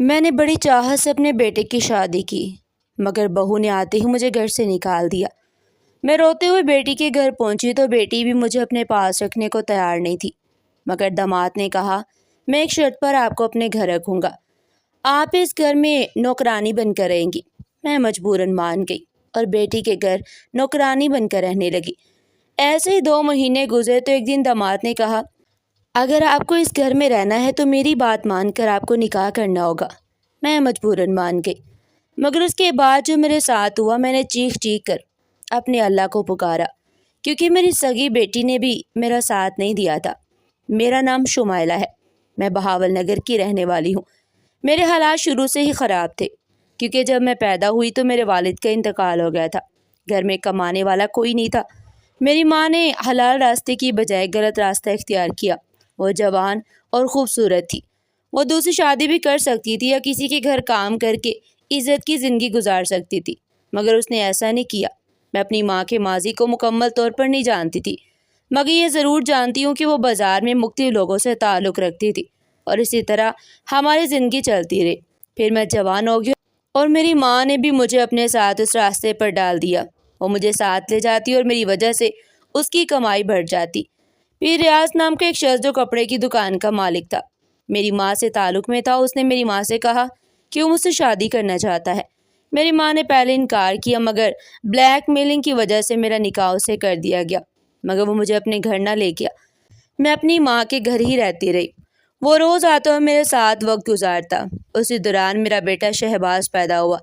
میں نے بڑی چاہت سے اپنے بیٹے کی شادی کی، مگر بہو نے آتے ہی مجھے گھر سے نکال دیا۔ میں روتے ہوئے بیٹی کے گھر پہنچی تو بیٹی بھی مجھے اپنے پاس رکھنے کو تیار نہیں تھی، مگر داماد نے کہا میں ایک شرط پر آپ کو اپنے گھر رکھوں گا، آپ اس گھر میں نوکرانی بن کر رہیں گی۔ میں مجبوراً مان گئی اور بیٹی کے گھر نوکرانی بن کر رہنے لگی۔ ایسے ہی 2 مہینے گزرے تو ایک دن داماد نے کہا اگر آپ کو اس گھر میں رہنا ہے تو میری بات مان کر آپ کو نکاح کرنا ہوگا۔ میں مجبوراً مان گئی، مگر اس کے بعد جو میرے ساتھ ہوا میں نے چیخ چیخ کر اپنے اللہ کو پکارا، کیونکہ میری سگی بیٹی نے بھی میرا ساتھ نہیں دیا تھا۔ میرا نام شمائلہ ہے، میں بہاول نگر کی رہنے والی ہوں۔ میرے حالات شروع سے ہی خراب تھے، کیونکہ جب میں پیدا ہوئی تو میرے والد کا انتقال ہو گیا تھا۔ گھر میں کمانے والا کوئی نہیں تھا۔ میری ماں نے حلال راستے کی بجائے غلط راستہ اختیار کیا۔ وہ جوان اور خوبصورت تھی، وہ دوسری شادی بھی کر سکتی تھی یا کسی کے گھر کام کر کے عزت کی زندگی گزار سکتی تھی، مگر اس نے ایسا نہیں کیا۔ میں اپنی ماں کے ماضی کو مکمل طور پر نہیں جانتی تھی، مگر یہ ضرور جانتی ہوں کہ وہ بازار میں مختلف لوگوں سے تعلق رکھتی تھی، اور اسی طرح ہماری زندگی چلتی رہی۔ پھر میں جوان ہو گئی اور میری ماں نے بھی مجھے اپنے ساتھ اس راستے پر ڈال دیا۔ وہ مجھے ساتھ لے جاتی اور میری وجہ سے اس کی کمائی بڑھ جاتی۔ پھر ریاض نام کا ایک شخص جو کپڑے کی دکان کا مالک تھا، میری ماں سے تعلق میں تھا، اس نے میری ماں سے کہا کہ وہ مجھ سے شادی کرنا چاہتا ہے۔ میری ماں نے پہلے انکار کیا، مگر بلیک میلنگ کی وجہ سے میرا نکاح اسے کر دیا گیا، مگر وہ مجھے اپنے گھر نہ لے گیا۔ میں اپنی ماں کے گھر ہی رہتی رہی۔ وہ روز آتا اور میرے ساتھ وقت گزارتا۔ اسی دوران میرا بیٹا شہباز پیدا ہوا۔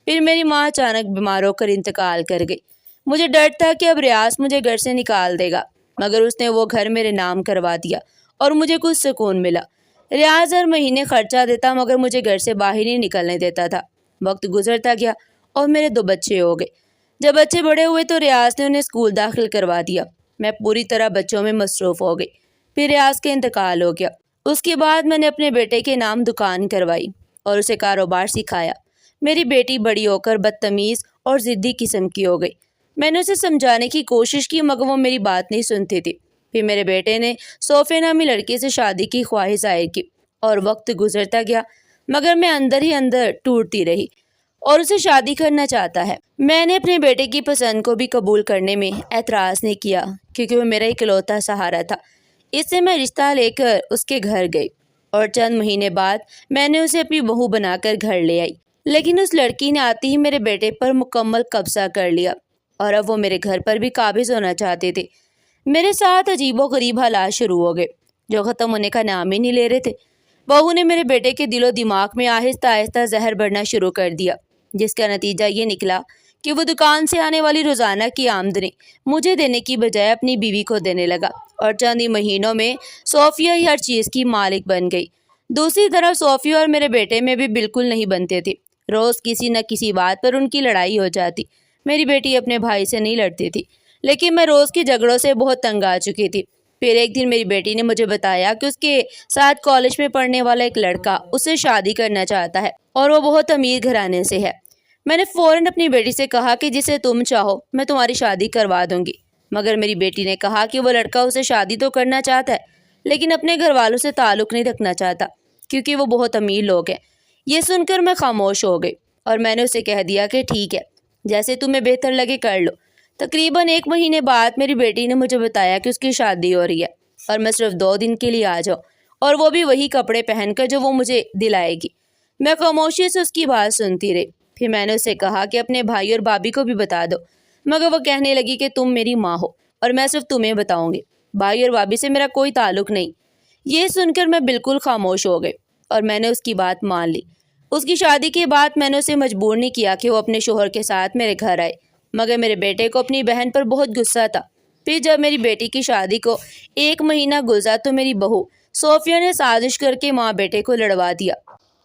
پھر میری ماں اچانک بیمار ہو کر انتقال کر گئی۔ مجھے ڈر تھا کہ اب ریاض مجھے گھر سے نکال دے گا، مگر اس نے وہ گھر میرے نام کروا دیا اور مجھے کچھ سکون ملا۔ ریاض ہر مہینے خرچہ دیتا، مگر مجھے گھر سے باہر نہیں نکلنے دیتا تھا۔ وقت گزرتا گیا اور میرے 2 بچے ہو گئے۔ جب بچے بڑے ہوئے تو ریاض نے انہیں اسکول داخل کروا دیا۔ میں پوری طرح بچوں میں مصروف ہو گئی۔ پھر ریاض کا انتقال ہو گیا۔ اس کے بعد میں نے اپنے بیٹے کے نام دکان کروائی اور اسے کاروبار سکھایا۔ میری بیٹی بڑی ہو کر بدتمیز اور ضدی قسم کی ہو گئی۔ میں نے اسے سمجھانے کی کوشش کی، مگر وہ میری بات نہیں سنتی تھی۔ پھر میرے بیٹے نے صوفیہ نامی لڑکی سے شادی کی خواہش ظاہر کی اور وقت گزرتا گیا، مگر میں اندر ہی اندر ٹوٹتی رہی اور اسے شادی کرنا چاہتا ہے۔ میں نے اپنے بیٹے کی پسند کو بھی قبول کرنے میں اعتراض نہیں کیا، کیونکہ وہ میرا اکلوتا سہارا تھا۔ اس سے میں رشتہ لے کر اس کے گھر گئی اور چند مہینے بعد میں نے اسے اپنی بہو بنا کر گھر لے آئی۔ لیکن اس لڑکی نے آتے ہی میرے بیٹے پر مکمل قبضہ کر لیا اور اب وہ میرے گھر پر بھی قابض ہونا چاہتے تھے۔ میرے ساتھ عجیب و غریب حالات شروع ہو گئے جو ختم ہونے کا نام ہی نہیں لے رہے تھے۔ بہو نے میرے بیٹے کے دل و دماغ میں آہستہ آہستہ زہر بھرنا شروع کر دیا، جس کا نتیجہ یہ نکلا کہ وہ دکان سے آنے والی روزانہ کی آمدنی مجھے دینے کی بجائے اپنی بیوی کو دینے لگا، اور چند ہی مہینوں میں صوفیہ ہی ہر چیز کی مالک بن گئی۔ دوسری طرف صوفیہ اور میرے بیٹے میں بھی بالکل نہیں بنتے تھے۔ روز کسی نہ کسی بات پر ان کی لڑائی ہو جاتی۔ میری بیٹی اپنے بھائی سے نہیں لڑتی تھی، لیکن میں روز کے جھگڑوں سے بہت تنگ آ چکی تھی۔ پھر ایک دن میری بیٹی نے مجھے بتایا کہ اس کے ساتھ کالج میں پڑھنے والا ایک لڑکا اس سے شادی کرنا چاہتا ہے اور وہ بہت امیر گھرانے سے ہے۔ میں نے فوراً اپنی بیٹی سے کہا کہ جسے تم چاہو میں تمہاری شادی کروا دوں گی، مگر میری بیٹی نے کہا کہ وہ لڑکا اسے شادی تو کرنا چاہتا ہے، لیکن اپنے گھر والوں سے تعلق نہیں رکھنا چاہتا، کیونکہ وہ بہت امیر لوگ ہیں۔ یہ سن کر میں خاموش ہو گئی اور میں نے اسے کہہ دیا کہ ٹھیک ہے، جیسے تمہیں بہتر لگے کر لو۔ تقریباً 1 مہینے بعد میری بیٹی نے مجھے بتایا کہ اس کی شادی ہو رہی ہے اور میں صرف 2 دن کے لیے آ جاؤں، اور وہ بھی وہی کپڑے پہن کر جو وہ مجھے دلائے گی۔ میں خاموشی سے اس کی بات سنتی رہی۔ پھر میں نے اسے کہا کہ اپنے بھائی اور بھابھی کو بھی بتا دو، مگر وہ کہنے لگی کہ تم میری ماں ہو اور میں صرف تمہیں بتاؤں گی، بھائی اور بھابھی سے میرا کوئی تعلق نہیں۔ یہ سن کر میں بالکل خاموش ہو گئی اور میں نے اس کی بات مان لی۔ اس کی شادی کے بعد میں نے اسے مجبور نہیں کیا کہ وہ اپنے شوہر کے ساتھ میرے گھر آئے، مگر میرے بیٹے کو اپنی بہن پر بہت غصہ تھا۔ پھر جب میری بیٹی کی شادی کو 1 مہینہ گزرا تو میری بہو صوفیہ نے سازش کر کے ماں بیٹے کو لڑوا دیا،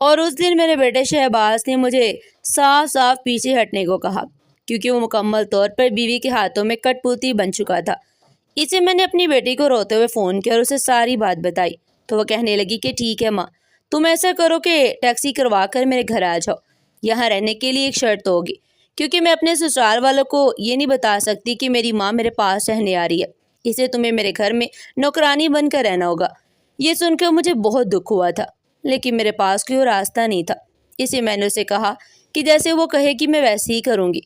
اور اس دن میرے بیٹے شہباز نے مجھے صاف صاف پیچھے ہٹنے کو کہا، کیونکہ وہ مکمل طور پر بیوی کے ہاتھوں میں کٹ پوتی بن چکا تھا۔ اسے میں نے اپنی بیٹی کو روتے ہوئے فون کیا اور اسے ساری بات بتائی، تو وہ کہنے لگی کہ ٹھیک ہے ماں، تم ایسا کرو کہ ٹیکسی کروا کر میرے گھر آ جاؤ۔ یہاں رہنے کے لیے ایک شرط ہوگی، کیونکہ میں اپنے سسرال والوں کو یہ نہیں بتا سکتی کہ میری ماں میرے پاس رہنے آ رہی ہے، اسے تمہیں میرے گھر میں نوکرانی بن کر رہنا ہوگا۔ یہ سن کر مجھے بہت دکھ ہوا تھا۔ لیکن میرے پاس کوئی اور راستہ نہیں تھا، اسی میں نے اسے کہا کہ جیسے وہ کہے کہ میں ویسے ہی کروں گی۔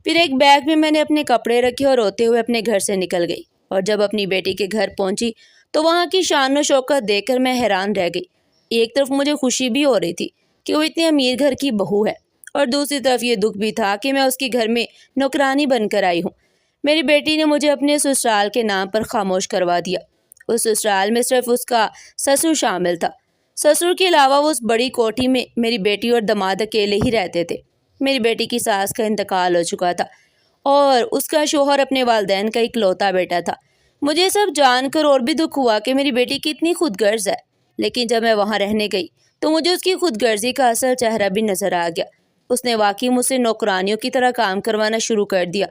پھر ایک بیگ میں میں نے اپنے کپڑے رکھے اور روتے ہوئے اپنے گھر سے نکل گئی، اور جب اپنی بیٹی کے گھر پہنچی تو وہاں کی شان و شوکت دیکھ کر میں حیران رہ گئی۔ ایک طرف مجھے خوشی بھی ہو رہی تھی کہ وہ اتنے امیر گھر کی بہو ہے، اور دوسری طرف یہ دکھ بھی تھا کہ میں اس کے گھر میں نوکرانی بن کر آئی ہوں۔ میری بیٹی نے مجھے اپنے سسرال کے نام پر خاموش کروا دیا۔ اس سسرال میں صرف اس کا سسر شامل تھا۔ سسر کے علاوہ وہ اس بڑی کوٹھی میں میری بیٹی اور داماد اکیلے ہی رہتے تھے۔ میری بیٹی کی ساس کا انتقال ہو چکا تھا اور اس کا شوہر اپنے والدین کا اکلوتا بیٹا تھا۔ مجھے سب جان کر اور بھی دکھ ہوا کہ میری بیٹی کتنی خود غرض ہے، لیکن جب میں وہاں رہنے گئی تو مجھے اس کی خود غرضی کا اصل چہرہ بھی نظر آ گیا۔ اس نے واقعی مجھ سے نوکرانیوں کی طرح کام کروانا شروع کر دیا۔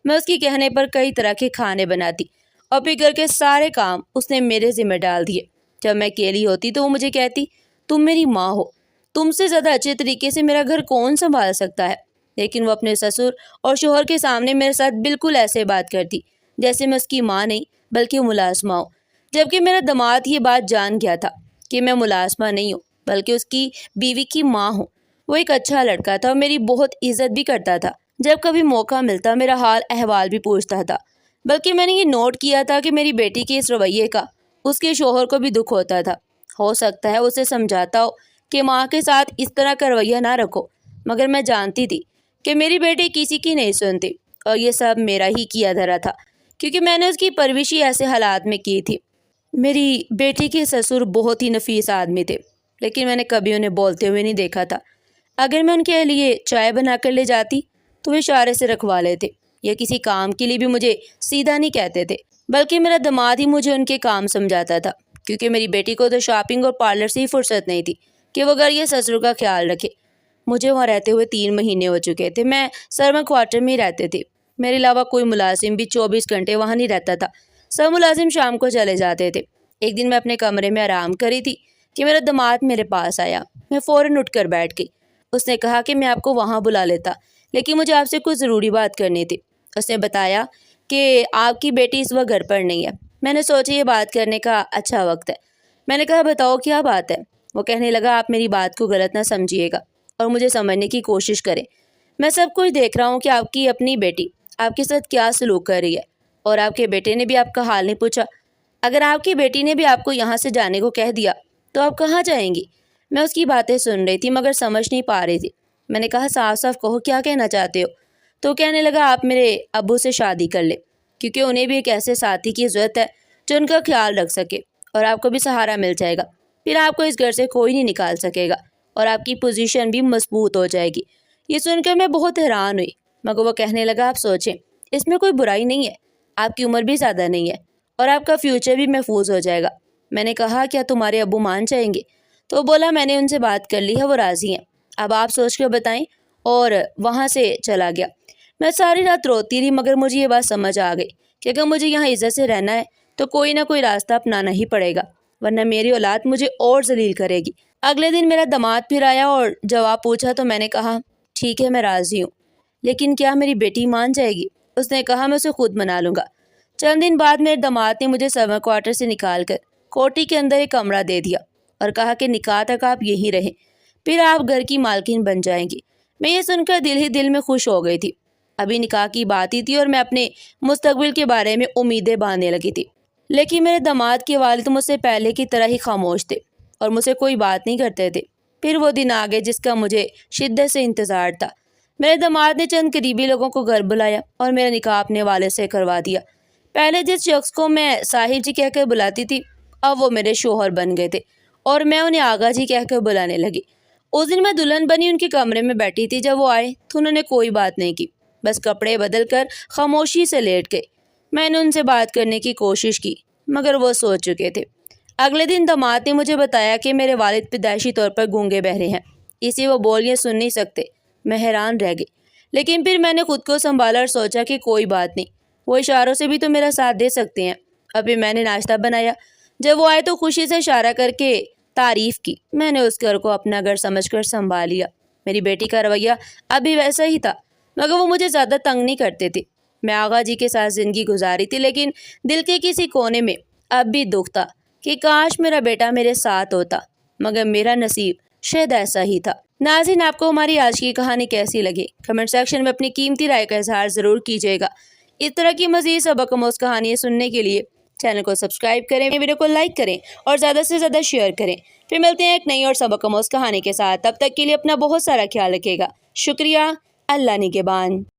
میں اس کے کہنے پر کئی طرح کے کھانے بناتی اور پھر گھر کے سارے کام اس نے میرے ذمہ ڈال دیے۔ جب میں اکیلی ہوتی تو وہ مجھے کہتی، تم میری ماں ہو، تم سے زیادہ اچھے طریقے سے میرا گھر کون سنبھال سکتا ہے؟ لیکن وہ اپنے سسر اور شوہر کے سامنے میرے ساتھ بالکل ایسے بات کرتی جیسے میں اس کی ماں نہیں بلکہ ملازمہ ہوں، جبکہ میرا داماد یہ بات جان گیا تھا کہ میں ملازمہ نہیں ہوں بلکہ اس کی بیوی کی ماں ہوں۔ وہ ایک اچھا لڑکا تھا اور میری بہت عزت بھی کرتا تھا۔ جب کبھی موقع ملتا میرا حال احوال بھی پوچھتا تھا، بلکہ میں نے یہ نوٹ کیا تھا کہ میری بیٹی کے اس رویے کا اس کے شوہر کو بھی دکھ ہوتا تھا۔ ہو سکتا ہے اسے سمجھاتا ہو کہ ماں کے ساتھ اس طرح کا رویہ نہ رکھو، مگر میں جانتی تھی کہ میری بیٹی کسی کی نہیں سنتی، اور یہ سب میرا ہی کیا دھرا تھا کیونکہ میں نے اس کی پرورش ہی ایسے حالات میں کی تھی۔ میری بیٹی کے سسر بہت ہی نفیس آدمی تھے، لیکن میں نے کبھی انہیں بولتے ہوئے نہیں دیکھا تھا۔ اگر میں ان کے لیے چائے بنا کر لے جاتی تو وہ اشارے سے رکھوا لیتے، یا کسی کام کے لیے بھی مجھے سیدھا نہیں کہتے تھے، بلکہ میرا داماد ہی مجھے ان کے کام سمجھاتا تھا، کیونکہ میری بیٹی کو تو شاپنگ اور پارلر سے ہی فرصت نہیں تھی کہ وہ گھر یا سسر کا خیال رکھے۔ مجھے وہاں رہتے ہوئے 3 مہینے ہو چکے تھے۔ میں سرما کوارٹر میں ہی رہتے تھے۔ میرے علاوہ کوئی ملازم بھی 24 گھنٹے وہاں نہیں رہتا تھا، سب ملازم شام کو چلے جاتے تھے۔ ایک دن میں اپنے کمرے میں آرام کری تھی کہ میرا داماد میرے پاس آیا۔ میں فوراً اٹھ کر بیٹھ گئی۔ اس نے کہا کہ میں آپ کو وہاں بلا لیتا، لیکن مجھے آپ سے کچھ ضروری بات کرنی تھی۔ اس نے بتایا کہ آپ کی بیٹی اس وقت گھر پر نہیں ہے۔ میں نے سوچا یہ بات کرنے کا اچھا وقت ہے۔ میں نے کہا بتاؤ کیا بات ہے؟ وہ کہنے لگا آپ میری بات کو غلط نہ سمجھیے گا اور مجھے سمجھنے کی کوشش کریں۔ میں سب کچھ دیکھ رہا ہوں کہ آپ کی اپنی بیٹی آپ کے ساتھ کیا سلوک کر رہی ہے، اور آپ کے بیٹے نے بھی آپ کا حال نہیں پوچھا۔ اگر آپ کی بیٹی نے بھی آپ کو یہاں سے جانے کو کہہ دیا تو آپ کہاں جائیں گی؟ میں اس کی باتیں سن رہی تھی مگر سمجھ نہیں پا رہی تھی۔ میں نے کہا صاف صاف کہو کیا کہنا چاہتے ہو؟ تو کہنے لگا آپ میرے ابو سے شادی کر لیں، کیونکہ انہیں بھی ایک ایسے ساتھی کی ضرورت ہے جو ان کا خیال رکھ سکے، اور آپ کو بھی سہارا مل جائے گا۔ پھر آپ کو اس گھر سے کوئی نہیں نکال سکے گا اور آپ کی پوزیشن بھی مضبوط ہو جائے گی۔ یہ سن کر میں بہت حیران ہوئی، مگر وہ کہنے لگا آپ سوچیں، اس میں کوئی برائی نہیں ہے، آپ کی عمر بھی زیادہ نہیں ہے اور آپ کا فیوچر بھی محفوظ ہو جائے گا۔ میں نے کہا کیا تمہارے ابو مان جائیں گے؟ تو وہ بولا میں نے ان سے بات کر لی ہے، وہ راضی ہیں، اب آپ سوچ کر بتائیں، اور وہاں سے چلا گیا۔ میں ساری رات روتی رہی مگر مجھے یہ بات سمجھ آ گئی کہ اگر مجھے یہاں عزت سے رہنا ہے تو کوئی نہ کوئی راستہ اپنانا ہی پڑے گا، ورنہ میری اولاد مجھے اور ذلیل کرے گی۔ اگلے دن میرا داماد پھر آیا اور جواب پوچھا تو میں نے کہا ٹھیک ہے میں راضی ہوں، لیکن کیا میری بیٹی مان جائے گی؟ اس نے کہا میں اسے خود منا لوں گا۔ چند دن بعد میرے داماد نے مجھے سرما کوارٹر سے نکال کر کوٹھی کے اندر ایک کمرہ دے دیا اور کہا کہ نکاح تک آپ یہیں رہیں، پھر آپ گھر کی مالکین بن جائیں گی۔ میں یہ سن کر دل ہی دل میں خوش ہو گئی تھی۔ ابھی نکاح کی بات ہی تھی اور میں اپنے مستقبل کے بارے میں امیدیں باندھنے لگی تھی، لیکن میرے داماد کے والد مجھ سے پہلے کی طرح ہی خاموش تھے اور مجھ سے کوئی بات نہیں کرتے تھے۔ پھر وہ دن آ گئے جس کا مجھے شدت سے انتظار تھا۔ میرے داماد نے چند قریبی لوگوں کو گھر بلایا اور میرا نکاح اپنے والد سے کروا دیا۔ پہلے جس شخص کو میں صاحب جی کہہ کر بلاتی تھی اب وہ میرے شوہر بن گئے تھے اور میں انہیں آغا جی کہہ کر بلانے لگی۔ اس دن میں دلہن بنی ان کے کمرے میں بیٹھی تھی۔ جب وہ آئے تو انہوں نے کوئی بات نہیں کی، بس کپڑے بدل کر خاموشی سے لیٹ گئے۔ میں نے ان سے بات کرنے کی کوشش کی مگر وہ سو چکے تھے۔ اگلے دن داماد نے مجھے بتایا کہ میرے والد پیدائشی طور پر گونگے بہرے ہیں، اس لیے وہ بولیاں سن نہیں سکتے۔ میں حیران رہ گئی، لیکن پھر میں نے خود کو سنبھالا اور سوچا کہ کوئی بات نہیں، وہ اشاروں سے بھی تو میرا ساتھ دے سکتے ہیں۔ ابھی میں نے ناشتہ بنایا، جب وہ آئے تو خوشی سے اشارہ کر کے تعریف کی۔ میں نے اس گھر کو اپنا گھر سمجھ کر سنبھال لیا۔ میری بیٹی کا رویہ اب بھی ویسا ہی تھا مگر وہ مجھے زیادہ تنگ نہیں کرتے تھے۔ میں آغا جی کے ساتھ زندگی گزاری تھی، لیکن دل کے کسی کونے میں اب بھی دکھ تھا کہ کاش میرا بیٹا میرے ساتھ ہوتا۔ مگر میرا نصیب شاید ایسا ہی تھا۔ ناظرین، آپ کو ہماری آج کی کہانی کیسی لگی؟ کمنٹ سیکشن میں اپنی قیمتی رائے کا اظہار ضرور کیجیے گا۔ اس طرح کی مزید سبق آموز کہانیاں سننے کے لیے چینل کو سبسکرائب کریں، ویڈیو کو لائک کریں اور زیادہ سے زیادہ شیئر کریں۔ پھر ملتے ہیں ایک نئی اور سبق آموز کہانی کے ساتھ۔ تب تک کے لیے اپنا بہت سارا خیال رکھیے گا۔ شکریہ۔ اللہ نگہبان۔